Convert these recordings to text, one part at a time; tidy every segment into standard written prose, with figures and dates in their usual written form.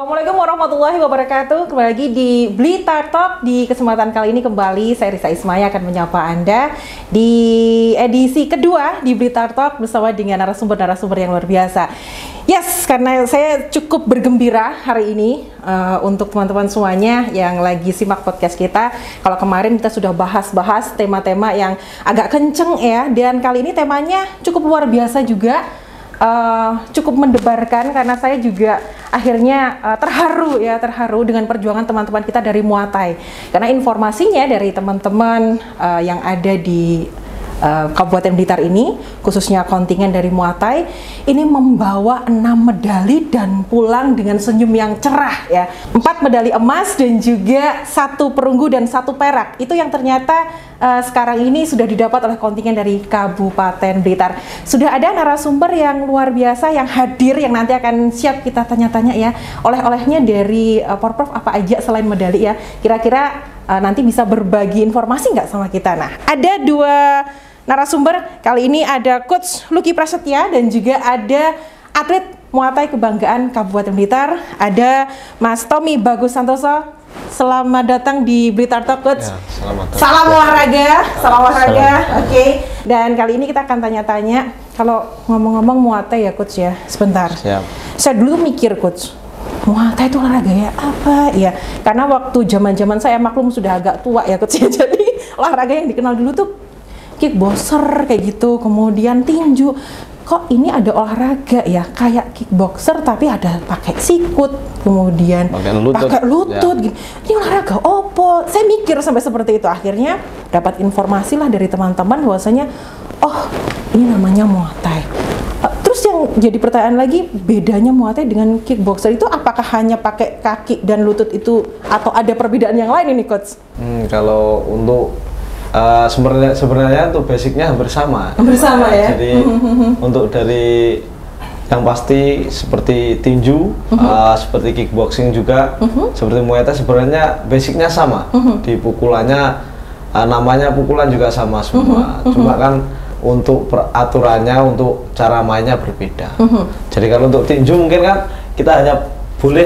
Assalamualaikum warahmatullahi wabarakatuh. Kembali lagi di Blitar Talk. Di kesempatan kali ini kembali saya Risa Ismaya akan menyapa Anda di edisi kedua di Blitar Talk bersama dengan narasumber-narasumber yang luar biasa. Yes, karena saya cukup bergembira hari ini untuk teman-teman semuanya yang lagi simak podcast kita. Kalau kemarin kita sudah bahas-bahas tema-tema yang agak kenceng ya, dan kali ini temanya cukup luar biasa juga. Cukup mendebarkan karena saya juga akhirnya terharu dengan perjuangan teman-teman kita dari Muay Thai, karena informasinya dari teman-teman yang ada di Kabupaten Blitar ini, khususnya kontingen dari Muay Thai ini membawa 6 medali dan pulang dengan senyum yang cerah ya. 4 medali emas dan juga 1 perunggu dan 1 perak. Itu yang ternyata sekarang ini sudah didapat oleh kontingen dari Kabupaten Blitar. Sudah ada narasumber yang luar biasa yang hadir, yang nanti akan siap kita tanya-tanya ya. Oleh-olehnya dari Porprov apa aja selain medali ya. Kira-kira nanti bisa berbagi informasi nggak sama kita. Nah, ada 2 narasumber. Kali ini ada Coach Lucky Prasetya dan juga ada atlet Muay Thai kebanggaan Kabupaten Blitar, ada Mas Tommy Bagus Santoso. Selamat datang di Blitar Talk, Coach. Ya, salam olahraga, salam olahraga. Oke. Dan kali ini kita akan tanya-tanya, kalau ngomong-ngomong Muay Thai ya, Coach ya. Sebentar. Siap. Saya dulu mikir, Coach, Muay Thai itu olahraga ya apa ya? Karena waktu zaman-zaman saya maklum sudah agak tua ya, Coach ya. Jadi olahraga yang dikenal dulu tuh kickboxer kayak gitu, kemudian tinju. Kok ini ada olahraga ya kayak kickboxer tapi ada pakai sikut, kemudian pakai lutut ya. Gitu. Ini olahraga opo? Saya mikir sampai seperti itu. Akhirnya dapat informasi lah dari teman-teman bahwasanya oh, ini namanya Muay Thai. Terus yang jadi pertanyaan lagi, bedanya Muay Thai dengan kickboxer itu apakah hanya pakai kaki dan lutut itu atau ada perbedaan yang lain ini, Coach? Kalau untuk sebenarnya untuk basicnya hampir sama. Ya. Jadi untuk dari yang pasti seperti tinju, seperti kickboxing juga, seperti Muay Thai sebenarnya basicnya sama. Di pukulannya namanya pukulan juga sama semua. Cuma kan untuk peraturannya, untuk cara mainnya berbeda. Jadi kalau untuk tinju mungkin kan kita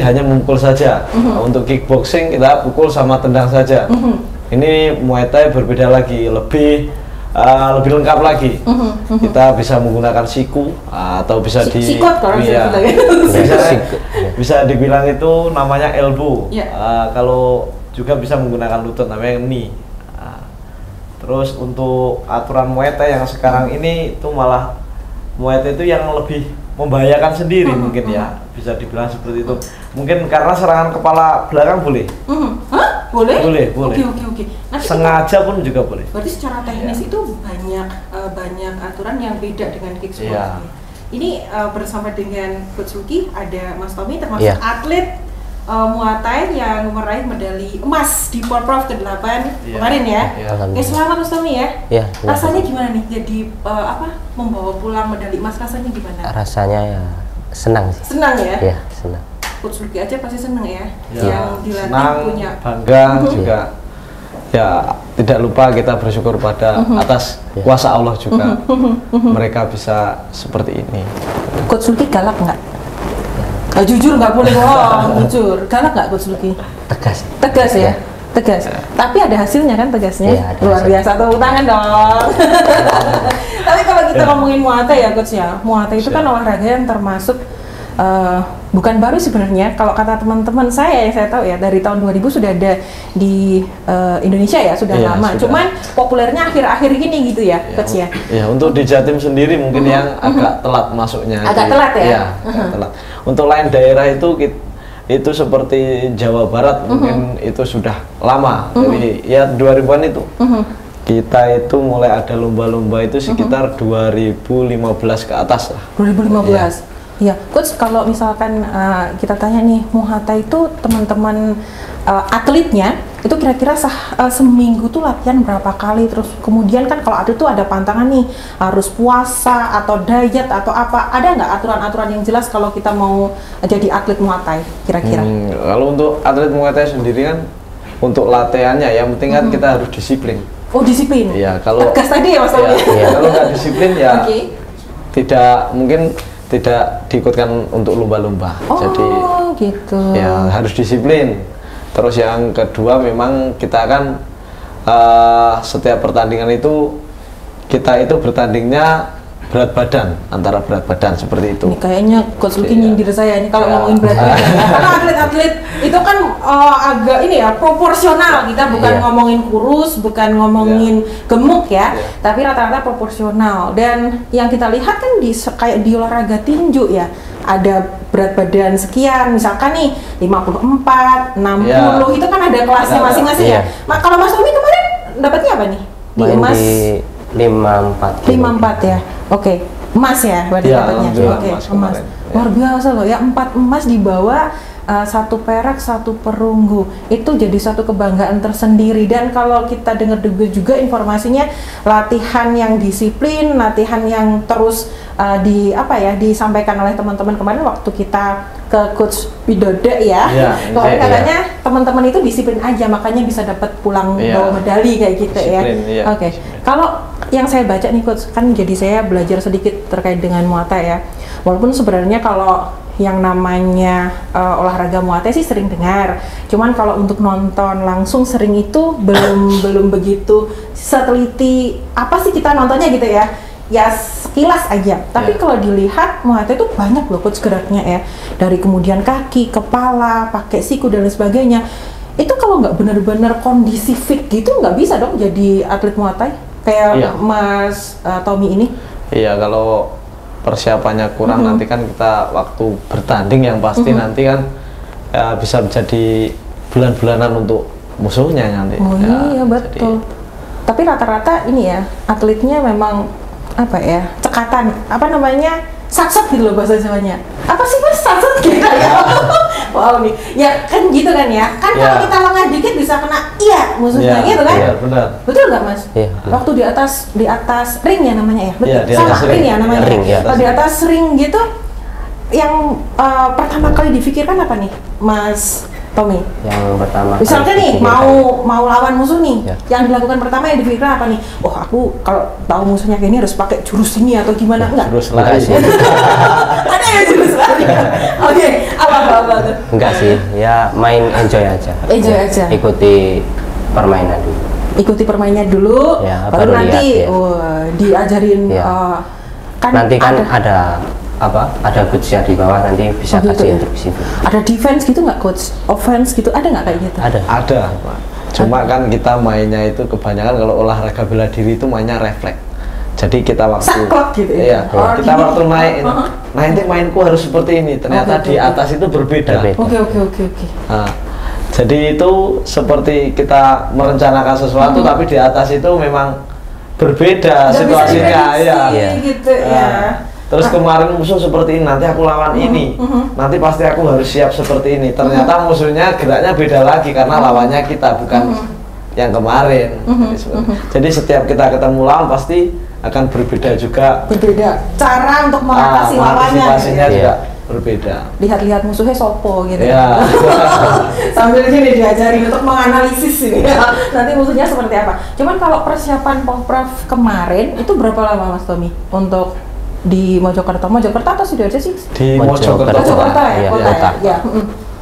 hanya memukul saja. Untuk kickboxing kita pukul sama tendang saja. Ini Muay Thai berbeda lagi, lebih lengkap lagi. Kita bisa menggunakan siku atau bisa bisa dibilang itu namanya elbow. Kalau juga bisa menggunakan lutut namanya knee. Terus untuk aturan Muay Thai yang sekarang ini itu malah Muay Thai itu yang lebih membahayakan sendiri mungkin ya, bisa dibilang seperti itu. Mungkin karena serangan kepala belakang boleh. Boleh. Oke. Sengaja pun juga boleh. Berarti secara teknis itu banyak aturan yang beda dengan kickboxing. Ya. Ini bersama dengan Coach Lucky ada Mas Tommy termasuk atlet Muay Thai yang meraih medali emas di Porprov ke-8 kemarin ya. Selamat Mas Tommy ya. Rasanya gimana nih jadi membawa pulang medali emas, rasanya gimana? Rasanya ya senang sih. Senang ya? Iya, senang. Coach Lucky aja pasti senang ya. Yang dilatih senang, punya bangga juga. Ya, tidak lupa kita bersyukur pada atas kuasa Allah juga. Mereka bisa seperti ini. Coach Lucky galak nggak? Jujur nggak boleh bohong, jujur. Galak nggak Coach Lucky? Tegas ya? Tegas. Tapi ada hasilnya kan tegasnya? Ya, luar biasa, tepuk tangan dong. Tapi kalau kita ngomongin Muay Thai ya Coach ya, Muay Thai itu kan olahraga yang termasuk bukan baru sebenarnya. Kalau kata teman-teman saya yang saya tahu ya, dari tahun 2000 sudah ada di Indonesia ya, sudah lama. Sudah. Cuman populernya akhir-akhir ini gitu ya, Coach ya. Ya, untuk di Jatim sendiri mungkin yang agak telat masuknya. Agak telat ya? Iya, agak telat. Untuk lain daerah itu seperti Jawa Barat mungkin itu sudah lama. Jadi ya 2000-an itu. Kita itu mulai ada lomba-lomba itu sekitar 2015 ke atas lah. 2015. Ya, Coach, kalau misalkan kita tanya nih, Muay Thai itu teman-teman atletnya itu kira-kira seminggu tuh latihan berapa kali? Terus kemudian kan kalau atlet tuh ada pantangan nih, harus puasa atau diet atau apa? Ada nggak aturan-aturan yang jelas kalau kita mau jadi atlet Muay Thai kira-kira? Kalau untuk atlet Muay Thai sendiri kan untuk latihannya yang penting kan kita harus disiplin. Oh, disiplin? Iya, kalau tegas tadi ya Mas Tommy? Kalau nggak disiplin ya tidak mungkin tidak diikutkan untuk lomba-lomba. Oh, Jadi gitu. ya harus disiplin. Terus yang kedua memang kita kan setiap pertandingan itu kita itu bertandingnya berat badan, antara berat badan seperti itu. Ini kayaknya Coach Lucky Iya. nyindir saya nih kalau Ya. ngomongin berat badan ya. Karena atlet-atlet itu kan agak ini ya proporsional. Kita bukan Iya. ngomongin kurus, bukan ngomongin gemuk ya, Iya. tapi rata-rata proporsional. Dan yang kita lihat kan kayak di olahraga tinju ya, ada berat badan sekian, misalkan nih 54, 60, Iya. itu kan ada kelasnya Ada. masing-masing Iya. ya. Kalau Mas Tommy kemarin dapatnya apa nih? Di Main emas di 54. 54 ya. Oke. Emas ya berarti Iya, dapatnya. alhamdulillah, Oke, emas emas. kemarin. Luar biasa loh ya, 4 emas dibawa, 1 perak, 1 perunggu. Itu jadi satu kebanggaan tersendiri. Dan kalau kita dengar juga informasinya, latihan yang disiplin, latihan yang terus disampaikan oleh teman-teman kemarin waktu kita ke Coach Widodo ya. Iya, Kemarin iya. katanya teman-teman itu disiplin aja, makanya bisa dapat pulang Iya. bawa medali kayak gitu Disiplin, ya. iya. Oke. Kalau yang saya baca nih Coach, kan jadi saya belajar sedikit terkait dengan Muay Thai ya. Walaupun sebenarnya kalau yang namanya olahraga Muay Thai sih sering dengar. Cuman kalau untuk nonton langsung sering itu belum begitu seteliti apa sih kita nontonnya gitu ya. Ya sekilas aja. Tapi Ya. kalau dilihat Muay Thai itu banyak loh Coach geraknya ya. Dari kemudian kaki, kepala, pakai siku dan lain sebagainya. Itu kalau nggak benar-benar kondisi fit gitu nggak bisa dong jadi atlet Muay Thai kayak Iya. Mas Tommy ini. Iya, kalau persiapannya kurang nanti kan kita waktu bertanding yang pasti nanti kan bisa menjadi bulan-bulanan untuk musuhnya nanti. Oh Ya, iya betul. jadi- Tapi rata-rata ini ya atletnya memang apa ya, cekatan, apa namanya, satsat gitu loh bahasa Jawanya. Apa sih Mas satsat gitu ya? Wow nih, ya kan gitu kan ya. Kan kalau Ya. kita lengah dikit bisa kena iya musuhnya Iya, gitu kan? iya, benar. Betul nggak Mas? Iya, benar. Waktu di atas ring ya namanya ya? Betul. Iya, di Sama atas ring. ring ya namanya. Ring, iya. Kalau di atas ring gitu, yang pertama kali difikirkan apa nih, Mas Tommy? Yang pertama Misalkan kali nih difikirkan. mau lawan musuh nih, Ya. yang dilakukan pertama yang dipikirkan apa nih? Oh aku kalau tahu musuhnya kayak ini harus pakai jurus ini atau gimana? Enggak. Terus Enggak lari. sih. Ada ya jurus lari. Oke, apa tuh? Enggak sih, ya main enjoy aja. Enjoy aja. Ikuti permainan dulu. Ikuti permainnya dulu, Ya, baru baru nanti lihat, ya. diajarin. Ya. Kan Nanti kan ada coachnya di bawah, nanti bisa Oh, gitu kasih ya? instruksi. ada defense gitu nggak coach? Offense gitu ada nggak kayak gitu? Ada. Ada, Pak. Cuma kan kita mainnya itu kebanyakan kalau olahraga bela diri itu mainnya refleks. Jadi kita waktu Saklek gitu ya? Iya, Oh, kita gini. waktu naik, nanti mainku harus seperti ini. Ternyata Oke, di oke. atas itu berbeda. Berbeda. Oke. Nah, jadi itu seperti kita merencanakan sesuatu, tapi di atas itu memang berbeda Nggak bisa situasinya, diprediksi ya. Iya. gitu ya. Nah, terus kemarin musuh seperti ini, nanti aku lawan ini, nanti pasti aku harus siap seperti ini. Ternyata musuhnya geraknya beda lagi karena lawannya kita bukan yang kemarin. Jadi setiap kita ketemu lawan pasti akan berbeda juga. Berbeda cara untuk mengatasi lawannya. Antisipasinya Iya. juga berbeda. Lihat-lihat musuhnya sopo gitu. Ya. Sambil gini diajarin untuk menganalisis ini ya. Nanti musuhnya seperti apa. Cuman kalau persiapan Poprov kemarin itu berapa lama Mas Tommy untuk di Mojokerto atau Sidoarjo sih? Di Mojokerto. Mojokerto. Mojokerto ya, Iya, kota ya. kota. Ya,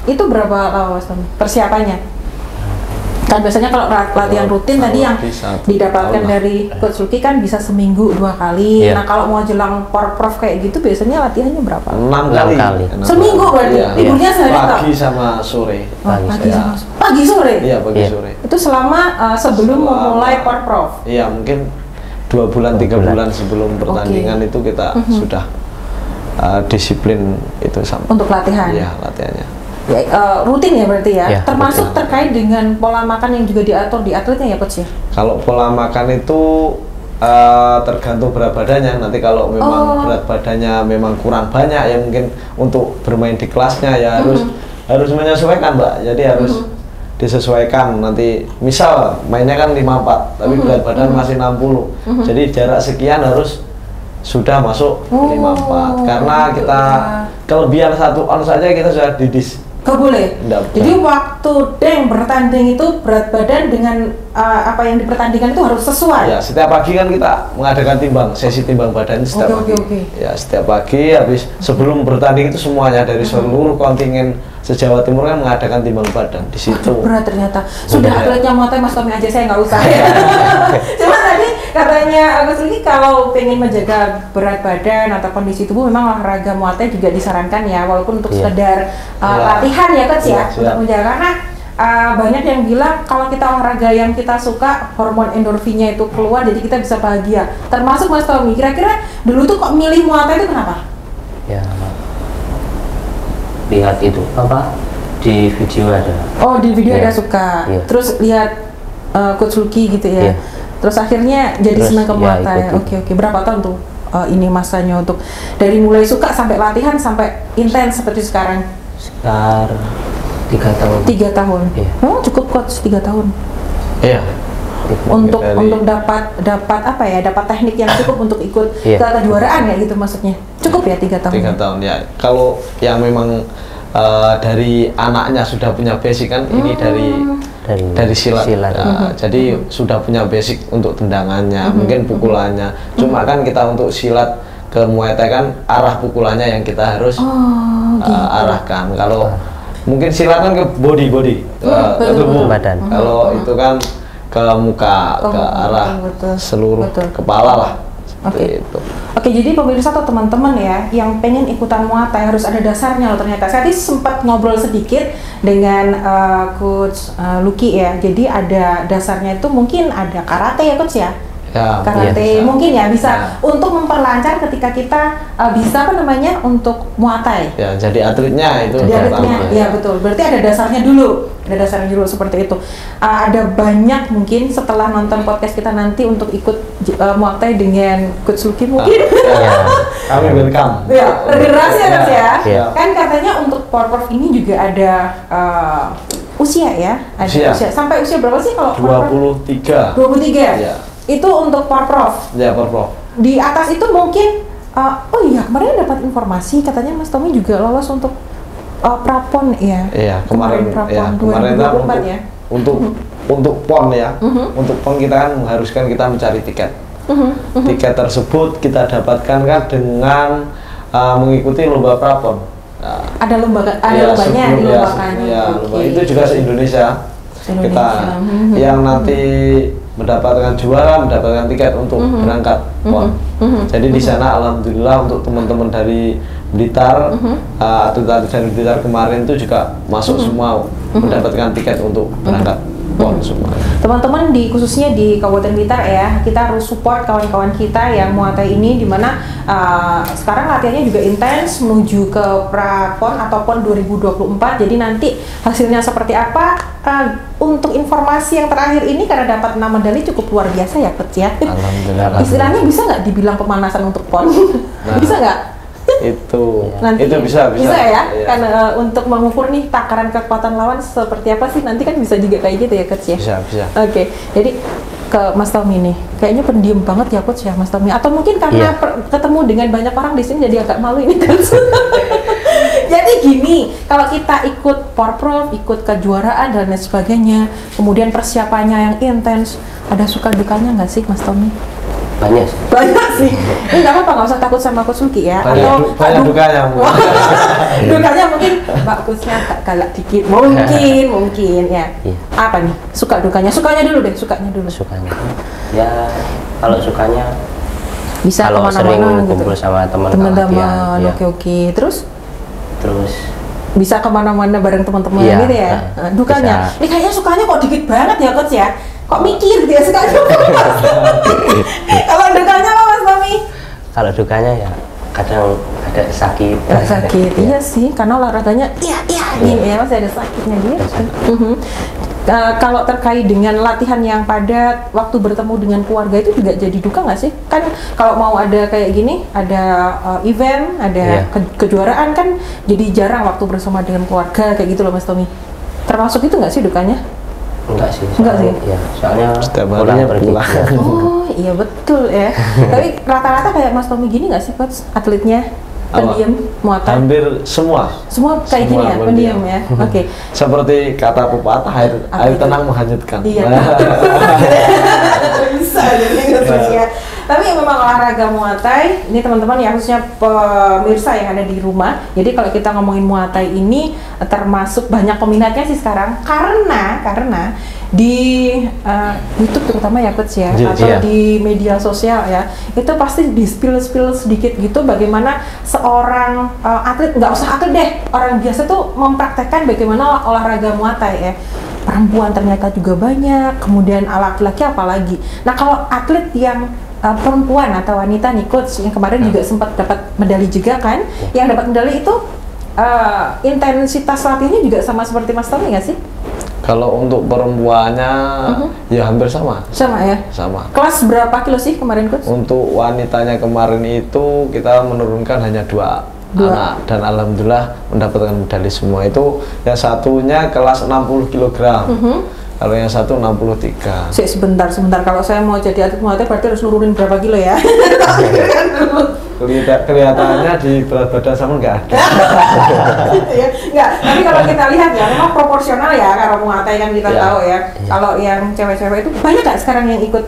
Itu berapa lama Mas Tommy persiapannya? Kan biasanya kalau latihan rutin tadi yang lebih satu didapatkan tahun lah. dari Coach Lucky kan bisa seminggu 2 kali. Iya. Nah kalau mau jelang Poprov kayak gitu biasanya latihannya berapa? 6 6 kali. kali. Seminggu berarti? Iya. Liburnya sehari toh? Pagi sama sore. Oh, Pagi. pagi Iya. pagi sore? Iya, pagi Iya. sore. Itu selama sebelum memulai Poprov? Iya, mungkin 2 bulan, 3 bulan. bulan sebelum pertandingan itu kita sudah disiplin itu sama. Untuk latihan? Iya, latihannya. Ya, rutin ya berarti ya? Ya, Termasuk rutin. terkait dengan pola makan yang juga diatur di atletnya ya Coach ya? Kalau pola makan itu tergantung berat badannya. Nanti kalau memang berat badannya memang kurang banyak ya mungkin untuk bermain di kelasnya ya harus menyesuaikan, Mbak. Jadi harus disesuaikan. Nanti misal mainnya kan 54 tapi berat badan masih 60. Jadi jarak sekian harus sudah masuk 54 karena gitu kita ya. kelebihan 1 ons saja kita sudah Gak boleh. Jadi waktu Deng bertanding itu berat badan dengan apa yang dipertandingkan itu harus sesuai. Ya, setiap pagi kan kita mengadakan sesi timbang badan setiap pagi. Ya, setiap pagi habis sebelum bertanding itu semuanya dari seluruh kontingen se-Jawa Timur kan mengadakan timbang badan di situ. Berat ternyata. Sudah atletnya Muay Thai Mas Tommy aja, saya nggak usah. Cuma tadi katanya Agus ini kalau pengen menjaga berat badan atau kondisi tubuh memang olahraga Muay Thai juga disarankan ya, walaupun untuk sekedar latihan ya Coach ya, untuk menjaga, karena banyak yang bilang kalau kita olahraga yang kita suka, hormon endorfinnya itu keluar, jadi kita bisa bahagia. Termasuk Mas Tommy, kira-kira dulu tuh kok milih Muay Thai itu kenapa? Ya, lihat itu apa di video ada. Oh, di video ada suka. Terus lihat Coach Lucky gitu ya. Terus akhirnya jadi senang ke Muay Thai. Oke. Berapa tahun tuh ini masanya untuk dari mulai suka sampai latihan sampai intens seperti sekarang? Sekitar 3 tahun. 3 tahun. Oh, cukup Coach 3 tahun. Iya. Untuk dapat apa ya? Dapat teknik yang cukup untuk ikut ke kejuaraan ya gitu maksudnya. Cukup ya 3 tahun. 3 tahun ya. Kalau yang memang dari anaknya sudah punya basic kan, ini dari silat. Jadi sudah punya basic untuk tendangannya, mungkin pukulannya. Cuma kan kita untuk silat ke Muay Thai kan arah pukulannya yang kita harus arahkan. Kalau mungkin silat kan ke body ke tubuh badan. Kalau itu kan ke muka, ke arah seluruh kepala lah. Oke, jadi pemirsa atau teman-teman ya yang pengen ikutan Muay Thai harus ada dasarnya loh ternyata. Saya tadi sempat ngobrol sedikit dengan Coach Lucky ya. Jadi ada dasarnya itu mungkin ada karate ya Coach ya. Karate mungkin ya bisa untuk memperlancar ketika kita bisa untuk Muay Thai. Ya, jadi atletnya itu. Ya betul. Berarti ada dasarnya dulu. Seperti itu. Ada banyak mungkin setelah nonton podcast kita nanti untuk ikut Muay Thai dengan Coach Lucky mungkin. Kami welcome. Ya, regenerasi ya Coach ya. Kan katanya untuk Powerprof ini juga ada usia ya. Ada usia. Sampai usia berapa sih kalau 23. 23. Ya. Itu untuk Powerprof. Ya, Powerprof. Di atas itu mungkin kemarin dapat informasi katanya Mas Tommy juga lolos untuk Prapon ya. Iya, kemarin Prapon 2024 ya. Untuk PON ya. Untuk PON kita kan mengharuskan kita mencari tiket. Tiket tersebut kita dapatkan kan dengan mengikuti lomba Prapon. Ada lombanya dilombakan. Lomba itu juga se-Indonesia. Kita yang nanti mendapatkan juara, mendapatkan tiket untuk berangkat PON. Jadi di sana alhamdulillah untuk teman-teman dari Blitar, atlet-atlet dari Blitar kemarin itu juga masuk semua mendapatkan tiket untuk berangkat PON semua. Teman-teman khususnya di Kabupaten Blitar ya, kita harus support kawan-kawan kita yang Muay Thai ini, dimana sekarang latihannya juga intens menuju ke Prapon atau PON 2024. Jadi nanti hasilnya seperti apa? Untuk informasi yang terakhir ini karena dapat 6 medali cukup luar biasa ya Coach ya. Alhamdulillah. Istilahnya bisa nggak dibilang pemanasan untuk PON? Bisa nggak? Itu nanti itu bisa ya, karena untuk mengukur nih takaran kekuatan lawan seperti apa sih nanti kan bisa juga kayak gitu ya Coach ya. Bisa. Oke, jadi ke Mas Tommy nih, kayaknya pendiam banget ya Coach ya Mas Tommy, atau mungkin karena ketemu dengan banyak orang di sini jadi agak malu ini Coach. Jadi gini, kalau kita ikut Powerprof, ikut kejuaraan dan lain sebagainya, kemudian persiapannya yang intens, ada suka dukanya nggak sih Mas Tommy? Banyak sih. Ini nggak apa-apa, nggak usah takut sama Coach Lucky ya. Banyak dukanya. Dukanya mungkin Mbak Coachnya agak galak dikit. Mungkin ya. Apa nih? Suka dukanya? Sukanya dulu. Sukanya. Ya, kalau sukanya bisa kalau sering kemana-mana kumpul gitu. sama Teman-teman. Oke. Terus bisa kemana-mana bareng teman-teman gitu ya. Dukanya? Ini kayaknya sukanya kok dikit banget ya Coach ya. Kok mikir dia sekali. Kalau dukanya apa Mas Tommy? Kalau dukanya ya kadang ada sakit. Iya sih, karena olahraganya gini ya masih ada sakitnya gitu. Kalau terkait dengan latihan yang padat, waktu bertemu dengan keluarga itu juga jadi duka nggak sih? Kan kalau mau ada kayak gini, ada event, ada kejuaraan kan jadi jarang waktu bersama dengan keluarga kayak gitu loh Mas Tommy. Termasuk itu nggak sih dukanya? Enggak sih. Ya, soalnya setiap harinya pulang. Oh iya betul ya. Tapi rata-rata kayak Mas Tommy gini nggak sih Coach atletnya? pendiam Muay Thai? Hampir semua. Semua kayak gini ya, pendiam ya. Oke. Seperti kata pepatah, air tenang menghanyutkan. Iya. Bisa jadi ya. Tapi memang olahraga Muay Thai, ini teman-teman ya, khususnya pemirsa yang ada di rumah. Jadi kalau kita ngomongin Muay Thai ini termasuk banyak peminatnya sih sekarang, karena di YouTube terutama ya Coach ya, atau di media sosial ya, itu pasti di spill sedikit gitu bagaimana seorang atlet, nggak usah atlet deh, orang biasa tuh mempraktekkan bagaimana olahraga Muay Thai ya. Perempuan ternyata juga banyak, kemudian laki-laki apalagi. Nah kalau atlet yang perempuan atau wanita nih Coach, yang kemarin juga sempat dapat medali juga kan, yang dapat medali itu intensitas latihannya juga sama seperti Mas Tommy nggak sih? Kalau untuk perempuannya ya hampir sama. Sama ya? Sama. Kelas berapa kilo sih kemarin Coach? Untuk wanitanya kemarin itu kita menurunkan hanya dua anak, dan alhamdulillah mendapatkan medali semua. Itu yang satunya kelas 60 kg. Kalau yang satu 63. Sebentar. Kalau saya mau jadi atlet Muay Thai berarti harus nurunin berapa kilo ya? Kelihatannya di berat badan sama nggak ada. Gitu ya. Nggak, tapi kalau kita lihat ya memang proporsional ya, kalau Muay Thai kan kita tahu ya. Kalau yang cewek-cewek itu banyak nggak sekarang yang ikut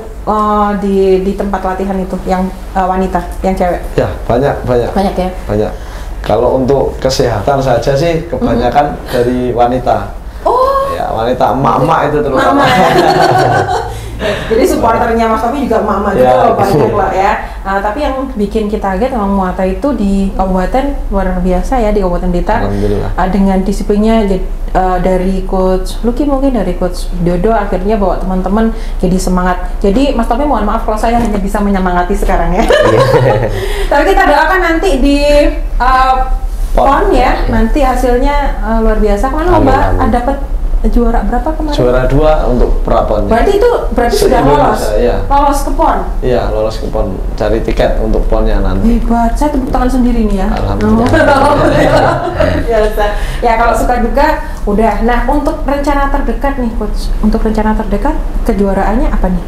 di tempat latihan itu, yang wanita, yang cewek? Ya, banyak. Banyak ya? Banyak. Kalau untuk kesehatan saja sih kebanyakan dari wanita. Ya, wanita emak-emak itu terutama. Mama, ya. Jadi supporternya Mas Tommy juga mama juga loh, banyak lah ya. Nah, tapi yang bikin kita kaget memang Muay Thai itu di kabupaten luar biasa ya, di Kabupaten Blitar. Dengan disiplinnya dari Coach Lucky, mungkin dari Coach Dodo, akhirnya bawa teman-teman jadi semangat. Jadi Mas Tommy mohon maaf kalau saya hanya bisa menyemangati sekarang ya. Tapi kita doakan nanti di PON ya, nanti hasilnya luar biasa. Kan lomba dapat juara berapa kemarin? Juara 2 untuk pra-PON. Berarti sudah lolos? Ya. Lolos ke PON? Iya, lolos ke PON. Cari tiket untuk PON-nya nanti. Hebat, saya tepuk tangan sendiri nih ya. Alhamdulillah. Biasa. Ya kalau suka duka udah. Nah, untuk rencana terdekat nih Coach, untuk rencana terdekat kejuaraannya apa nih?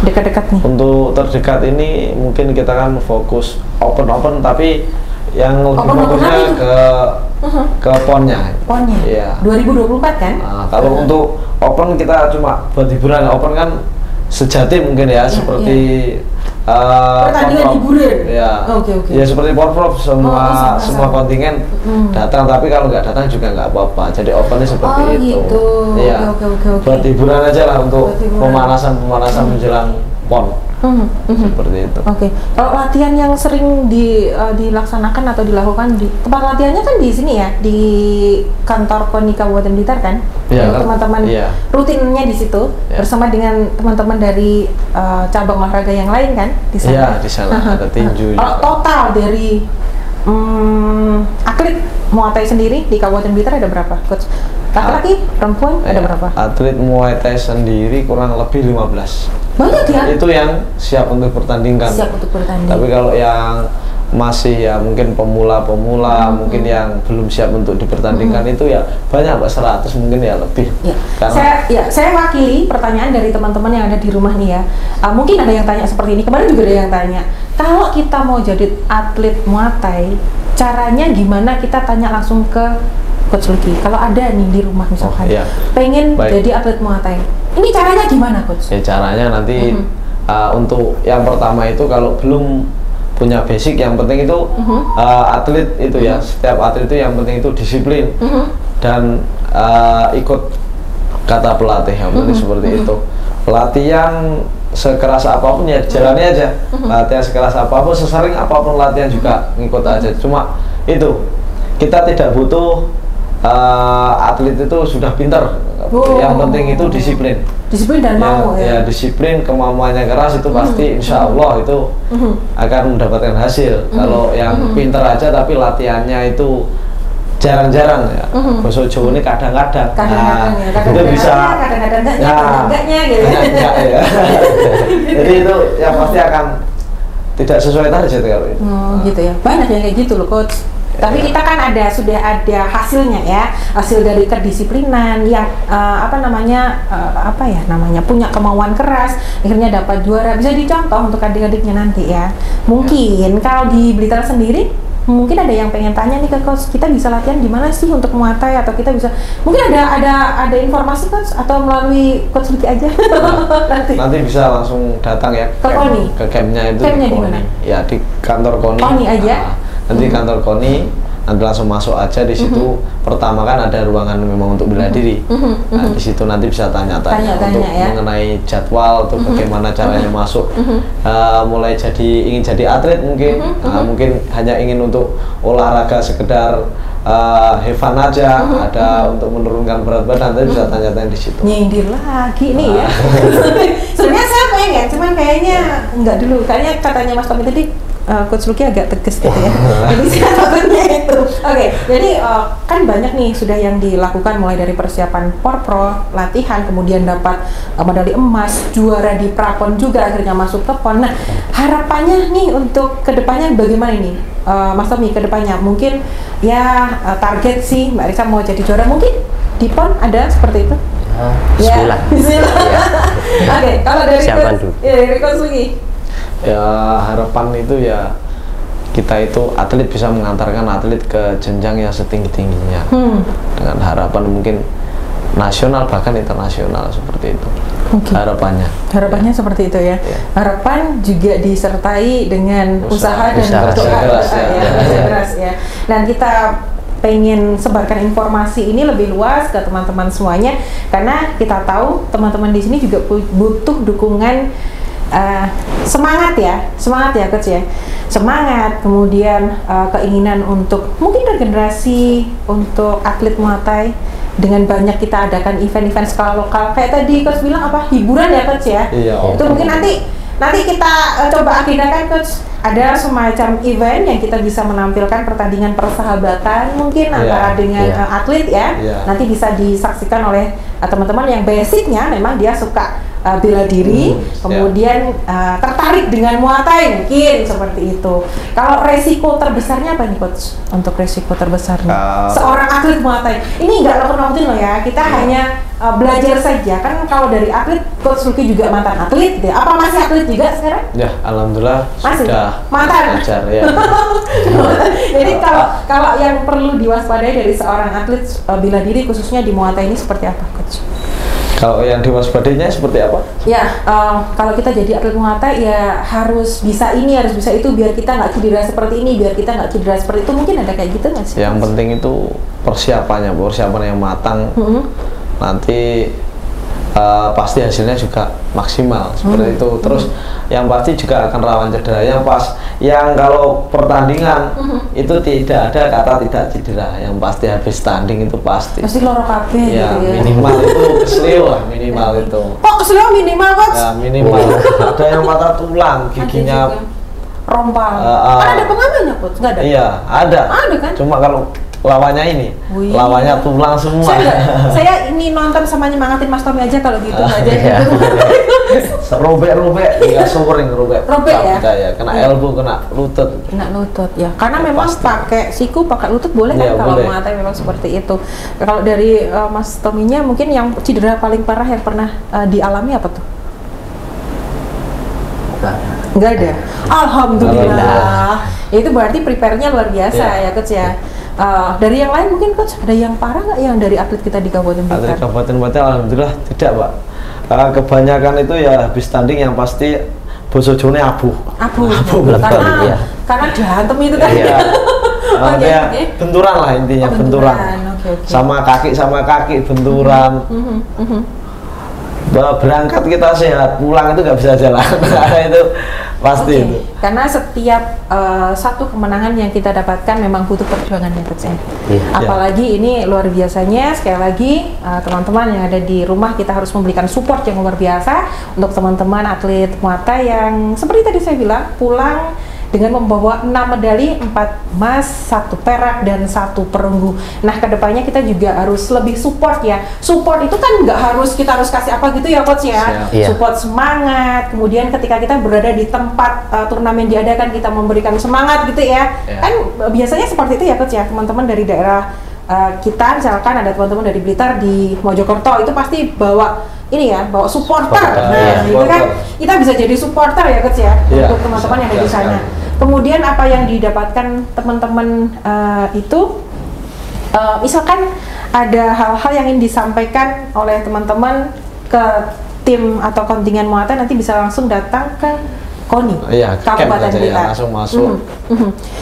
Dekat-dekat nih. Untuk terdekat ini mungkin kita kan fokus open tapi yang lebih fokusnya ke PON-nya. PON-nya? Iya. 2024 kan? Nah, kalau untuk open kita cuma buat hiburan. Open kan sejati mungkin ya, seperti pertandingan hiburan. Ya. Oke. Ya seperti porprov, semua kontingen datang, tapi kalau nggak datang juga nggak apa-apa. Jadi opennya seperti itu. Gitu. Iya. Oke. Buat hiburan aja lah, untuk pemanasan menjelang PON. Seperti itu. Oke. Kalau latihan yang sering dilaksanakan atau dilakukan di tempat latihannya kan di sini ya, di kantor KONI Kabupaten Blitar kan? Iya. Teman-teman rutinnya di situ bersama dengan teman-teman dari cabang olahraga yang lain kan di sana. Iya, di sana ada tinju. Kalau total dari atlet Muay Thai sendiri di Kabupaten Blitar ada berapa, Coach? Laki-laki, perempuan ada berapa? Atlet Muay Thai sendiri kurang lebih 15. Banyak ya? Itu yang siap untuk pertandingkan. Siap untuk bertanding. Tapi kalau yang masih ya mungkin pemula-pemula, mungkin yang belum siap untuk dipertandingkan itu ya banyak, 100 mungkin ya lebih. Ya. Karena saya wakili pertanyaan dari teman-teman yang ada di rumah nih ya. Mungkin ada yang tanya seperti ini. Kemarin juga ada yang tanya, kalau kita mau jadi atlet Muay Thai, caranya gimana? Kita tanya langsung ke Coach Lucky. Kalau ada nih di rumah misalkan, pengen jadi atlet Muay Thai, ini caranya gimana Coach? Ya caranya nanti untuk yang pertama itu kalau belum punya basic, yang penting itu atlet itu ya, setiap atlet itu yang penting itu disiplin dan ikut kata pelatih, yang penting seperti itu. Latihan sekeras apapun ya jalani aja, latihan sekeras apapun, sesering apapun latihan juga ngikut aja. Cuma itu, kita tidak butuh atlet itu sudah pintar, yang penting itu disiplin dan mau ya disiplin, kemauannya keras, itu pasti insya Allah itu akan mendapatkan hasil. Kalau yang pintar aja tapi latihannya itu jarang-jarang ya, bahasa Jawa ini kadang-kadang itu bisa enggaknya gitu ya. Jadi itu yang pasti akan tidak sesuai target kalau itu. Gitu ya, banyak yang kayak gitu loh Coach. Tapi kita kan sudah ada hasilnya ya, hasil dari kedisiplinan yang punya kemauan keras, akhirnya dapat juara, bisa dicontoh untuk adik-adiknya nanti ya. Mungkin kalau di Blitar sendiri mungkin ada yang pengen tanya nih ke coach, kita bisa latihan di mana sih untuk Muay Thai, atau kita bisa mungkin ada informasi coach atau melalui coach Lucky aja. Nanti bisa langsung datang ya ke KONI, ke campnya itu. Campnya di di mana? Ya di kantor KONI. KONI aja. Nanti kantor KONI, nanti langsung masuk aja di situ. Pertama kan ada ruangan memang untuk bela diri. Nah, di situ nanti bisa tanya-tanya untuk ya, mengenai jadwal, untuk bagaimana caranya masuk. Mulai ingin jadi atlet mungkin, mungkin hanya ingin untuk olahraga sekedar have fun aja, ada untuk menurunkan berat badan, nanti bisa tanya-tanya di situ. Nyindir lagi nih ya. Sebenarnya saya pengen, cuman kayaknya enggak dulu. Kayaknya katanya Mas Tommy tadi Coach Lucky agak tegas gitu ya. Jadi saya takutnya itu. Oke, jadi kan banyak nih sudah yang dilakukan, mulai dari persiapan Porpro, latihan, kemudian dapat medali emas, juara di Prapon juga, akhirnya masuk ke PON. Nah, harapannya nih untuk kedepannya bagaimana nih, Mas Tommy, kedepannya? Mungkin ya target sih Mbak Risa mau jadi juara, mungkin di PON ada seperti itu? Bismillah. Bismillah. Oke, kalau dari Coach Lucky? Ya harapan itu ya kita itu atlet bisa mengantarkan atlet ke jenjang yang setinggi-tingginya, dengan harapan mungkin nasional bahkan internasional seperti itu. Harapannya seperti itu ya. Harapan juga disertai dengan usaha dan keras ya. Dan kita pengen sebarkan informasi ini lebih luas ke teman-teman semuanya, karena kita tahu teman-teman di sini juga butuh dukungan. Semangat ya coach ya, semangat, kemudian keinginan untuk mungkin regenerasi untuk atlet Muay Thai, dengan banyak kita adakan event-event skala lokal kayak tadi coach bilang apa, hiburan ya coach ya. Itu mungkin nanti kita coba agendakan coach, ada semacam event yang kita bisa menampilkan pertandingan persahabatan mungkin antara dengan atlet ya. Nanti bisa disaksikan oleh teman-teman yang basicnya memang dia suka bela diri, kemudian tertarik dengan Muay Thai mungkin seperti itu. Kalau resiko terbesarnya apa nih coach? Untuk resiko terbesarnya seorang atlet Muay Thai ini nggak nakut-nakutin loh ya, kita hanya belajar saja kan. Kalau dari atlet, Coach Lucky juga mantan atlet ya. Apa masih atlet juga sekarang? Ya, alhamdulillah masih sudah mantan belajar ya. Jadi kalau yang perlu diwaspadai dari seorang atlet bela diri khususnya di Muay Thai ini seperti apa coach? Kalau yang diwaspadainya seperti apa? Ya, kalau kita jadi atlet Muay Thai ya harus bisa ini, harus bisa itu, biar kita nggak cedera seperti ini, biar kita nggak cedera seperti itu. Mungkin ada kayak gitu nggak sih? Yang penting itu persiapan yang matang. Nanti pasti hasilnya juga maksimal seperti itu. Terus yang pasti juga akan rawan cedera. Yang kalau pertandingan itu tidak ada kata tidak cedera. Yang pasti habis tanding itu pasti loro kabeh ya, gitu ya. Minimal itu kesleo lah, minimal itu. Oh, kesleo minimal coach? Ya minimal. Ada yang patah tulang, giginya rompal. Kan ada pengamannya coach? Nggak ada? Iya, ada. Ada kan? Cuma kalau lawannya ini, lawannya tulang semua. Saya ini nonton sama nyemangatin Mas Tommy aja kalau gitu aja. Robek, ya sering robek ya? Ya, kena elbow, kena lutut. Kena lutut ya, karena memang pakai siku, pakai lutut boleh kan kalau Muay Thai memang seperti itu. Kalau dari Mas Tommy-nya mungkin yang cedera paling parah yang pernah dialami apa tuh? Nggak ada. Alhamdulillah. Itu berarti prepare-nya luar biasa ya coach ya. Dari yang lain mungkin coach ada yang parah nggak yang dari atlet kita di Kabupaten Blitar? Atlet Kabupaten Blitar alhamdulillah tidak pak. Kebanyakan itu ya habis tanding yang pasti bosojone abu karena dihantem itu kan. Benturan lah intinya, benturan. Sama kaki benturan. Berangkat kita sehat, pulang itu nggak bisa jalan. Itu pasti itu. Karena setiap satu kemenangan yang kita dapatkan memang butuh perjuangan ya coach. Apalagi ini luar biasanya, sekali lagi teman-teman yang ada di rumah, kita harus memberikan support yang luar biasa untuk teman-teman atlet Muay Thai yang seperti tadi saya bilang pulang dengan membawa 6 medali, 4 emas, 1 perak, dan 1 perunggu. Nah, kedepannya kita juga harus lebih support ya. Support itu kan nggak harus kita harus kasih apa gitu ya coach ya. Support semangat, kemudian ketika kita berada di tempat turnamen diadakan, kita memberikan semangat gitu ya. Kan biasanya seperti itu ya coach ya, teman-teman dari daerah kita, misalkan ada teman-teman dari Blitar di Mojokerto, itu pasti bawa ini ya, bawa supporter. Nah, itu kan kita bisa jadi supporter ya coach ya, untuk teman-teman yang ada di sana. kemudian apa yang didapatkan teman-teman itu, misalkan ada hal-hal yang ingin disampaikan oleh teman-teman ke tim atau kontingen Muay Thai, nanti bisa langsung datang ke KONI, Iya, Kabupaten camp aja ya, Blitar. langsung masuk.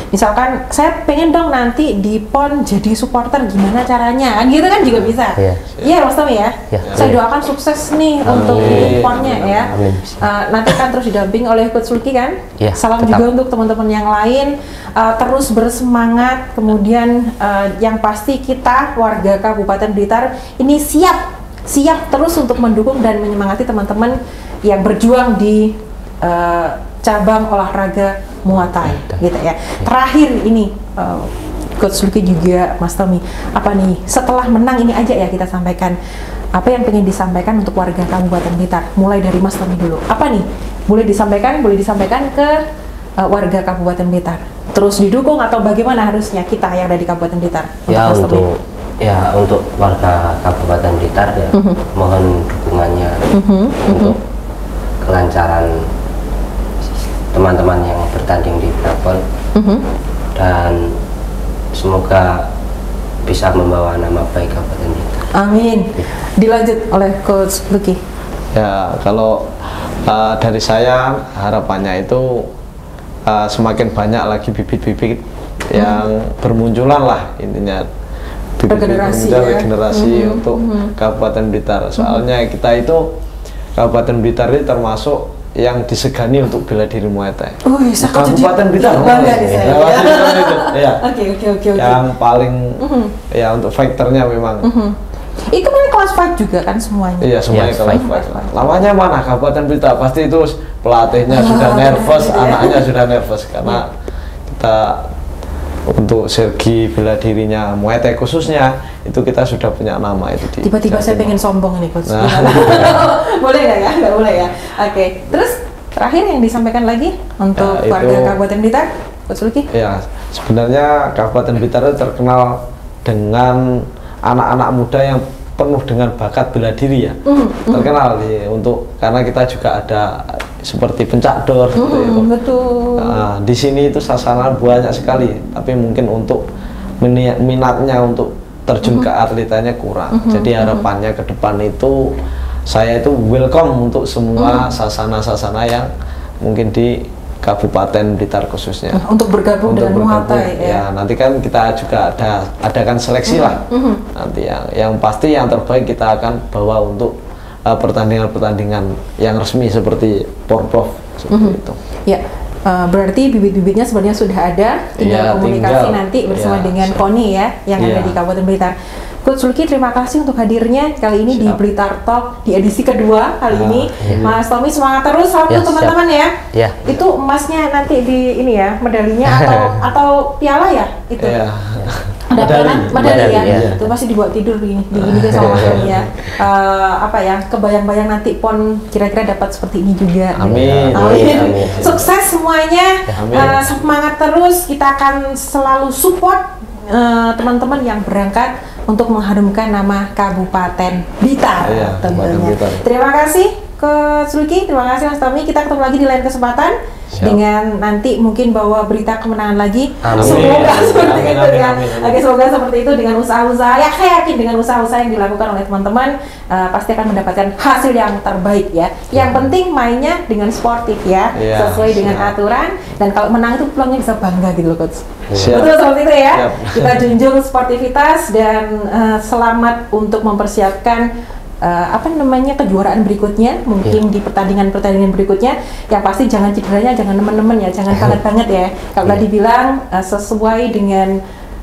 Misalkan saya pengen dong nanti di PON jadi supporter, gimana caranya? Kan gitu kan juga bisa. Iya. Iya, Mas Tommy ya. Iya. Saya doakan sukses nih untuk di PON-nya ya. Amin. Nanti kan terus didamping oleh Coach Sulki kan. Iya, Salam tetap. juga untuk teman-teman yang lain. Terus bersemangat. Kemudian yang pasti kita warga Kabupaten Blitar ini siap terus untuk mendukung dan menyemangati teman-teman yang berjuang di cabang olahraga Muay Thai gitu ya. Terakhir ini Coach Luki juga Mas Tommy, apa nih setelah menang ini aja ya kita sampaikan, apa yang pengen disampaikan untuk warga Kabupaten Blitar, mulai dari Mas Tommy dulu. Apa nih boleh disampaikan ke warga Kabupaten Blitar, terus didukung atau bagaimana harusnya kita yang ada di Kabupaten Blitar? Ya Mas Tommy? untuk warga Kabupaten Blitar ya, mohon dukungannya untuk kelancaran teman-teman yang bertanding di Prapon, dan semoga bisa membawa nama baik Kabupaten Blitar. Amin. Dilanjut oleh Coach Luki. Ya, kalau dari saya harapannya itu semakin banyak lagi bibit-bibit yang bermunculan lah, intinya Regenerasi ya. regenerasi untuk Kabupaten Blitar. Soalnya kita itu Kabupaten Blitar ini termasuk yang disegani untuk bela diri Muay Thai. Kabupaten Blitar bangga nih saya. Ya. Oke. Yang paling ya untuk fighternya memang. Itu kan kelas fight juga kan semuanya. Iya, semuanya Yes, kelas fight. Lawannya mana Kabupaten Blitar? Pasti itu pelatihnya sudah nervous, gitu ya. anaknya sudah nervous karena kita untuk segi bela dirinya Muay Thai khususnya itu kita sudah punya nama itu di Tiba-tiba saya Jawa pengen Timur. sombong ini Coach. Nah. Boleh nggak ya? Nggak boleh ya. Oke. Terus terakhir yang disampaikan lagi untuk Ya, warga itu- Kabupaten Blitar, Coach Luki? Ya, sebenarnya Kabupaten Blitar itu terkenal dengan anak-anak muda yang penuh dengan bakat bela diri ya. Terkenal karena kita juga ada seperti pencakdor seperti itu. Betul. Nah, di sini itu sasaran banyak sekali, tapi mungkin untuk minatnya untuk terjun ke atletanya kurang. Jadi harapannya ke depan itu saya itu welcome untuk semua sasana-sasana yang mungkin di Kabupaten Blitar khususnya. Untuk bergabung dengan Muay Thai ya. Ya, nanti kan kita juga adakan seleksi lah. Nanti yang pasti yang terbaik kita akan bawa untuk pertandingan-pertandingan yang resmi seperti Porprov seperti itu. Ya, berarti bibit-bibitnya sebenarnya sudah ada, tinggal Iya, komunikasi tinggal. nanti bersama Iya, dengan siap. KONI ya, yang ada Iya. di Kabupaten Blitar. Coach Luki, terima kasih untuk hadirnya kali ini di Siap. Blitar Talk di edisi kedua kali ini. Mas Tommy semangat terus, salam Ya, untuk teman-teman ya. Ya. Itu emasnya nanti di ini ya, medalinya atau piala ya itu. Iya. Ada medali ya. ya. Itu pasti dibuat tidur begini sama Mas Tommy ya. Apa ya, kebayang-bayang nanti PON kira-kira dapat seperti ini juga. Amin. Amin. Sukses semuanya. Amin. Semangat terus. Kita akan selalu support teman-teman yang berangkat untuk mengharumkan nama Kabupaten Blitar Iya, tentunya. Kabupaten Blitar. Terima kasih Coach Luki, terima kasih Mas Tommy. Kita ketemu lagi di lain kesempatan. Siap. Dengan nanti mungkin bawa berita kemenangan lagi. Amin. Semoga seperti Amin, itu amin, ya. amin, amin. Oke, semoga seperti itu dengan usaha-usaha. Ya, saya yakin dengan usaha-usaha yang dilakukan oleh teman-teman pasti akan mendapatkan hasil yang terbaik ya. Yang penting mainnya dengan sportif ya, Iya, sesuai dengan siap. aturan. Dan kalau menang itu pulangnya bisa bangga gitu loh Coach. Siap. Betul seperti itu ya. Siap. Kita junjung sportivitas dan selamat untuk mempersiapkan kejuaraan berikutnya, mungkin di pertandingan berikutnya. Yang pasti jangan cederanya, jangan nemen-nemen ya, jangan banget ya. Kalau tadi bilang sesuai dengan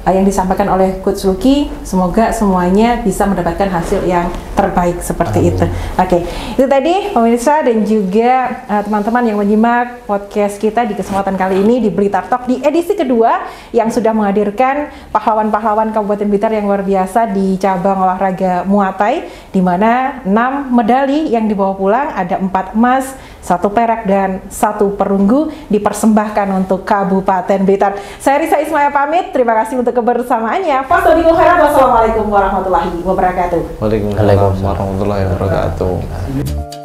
yang disampaikan oleh Coach Luki, semoga semuanya bisa mendapatkan hasil yang terbaik seperti itu. Oke, itu tadi pemirsa dan juga teman-teman yang menyimak podcast kita di kesempatan kali ini di Blitar Talk di edisi kedua yang sudah menghadirkan pahlawan-pahlawan Kabupaten Blitar yang luar biasa di cabang olahraga Muay Thai, di mana 6 medali yang dibawa pulang, ada 4 emas, 1 perak dan 1 perunggu dipersembahkan untuk Kabupaten Blitar. Saya Risa Ismaya pamit, terima kasih untuk kebersamaannya. Wassalamualaikum warahmatullahi wabarakatuh. Waalaikumsalam warahmatullahi wabarakatuh.